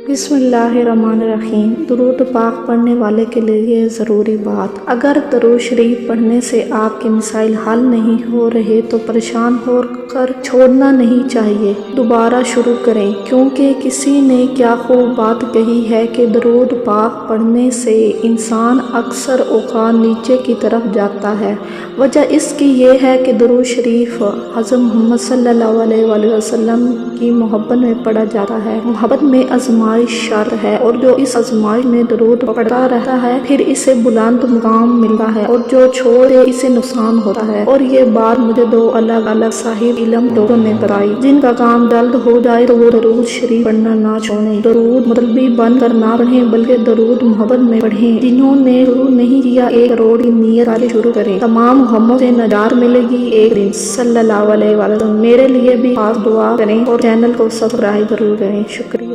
बिस्मिल्लाहिर्रहमानिर्रहीम। दुरूद पाक पढ़ने वाले के लिए ज़रूरी बात। अगर दुरूद शरीफ पढ़ने से आपके मसाइल हल नहीं हो रहे तो परेशान होकर छोड़ना नहीं चाहिए, दोबारा शुरू करें, क्योंकि किसी ने क्या खूब बात कही है कि दुरूद पाक पढ़ने से इंसान अक्सर औक़ात नीचे की तरफ जाता है। वजह इसकी ये है कि दुरूद शरीफ हज़रत मोहम्मद सल्लल्लाहु अलैहि वसल्लम की मोहब्बत में पढ़ा जाता है। मोहब्बत में आज़माइश शर्त है, और जो इस आज़माइश में दुरूद पढ़ता रहता है फिर इसे बुलंद मुकाम मिलता है, और जो छोड़े इसे नुकसान होता है। और ये बात मुझे दो अलग अलग साहिब इल्म लोगों ने बताई, जिनका काम जल्द हो जाए तो वो दुरूद शरीफ पढ़ना ना छोड़ें। दुरूद मतलबी बन कर ना पढ़ें, बल्कि दुरूद मोहब्बत में पढ़ें। जिन्होंने शुरू नहीं किया 1 करोड़ की नीयत वाले शुरू करें, तमाम गमों से नजात मिलेगी एक दिन। सल्लल्लाहु अलैहि वसल्लम। मेरे लिए भी खास दुआ करें और चैनल को सब्सक्राइब जरूर करें। शुक्रिया।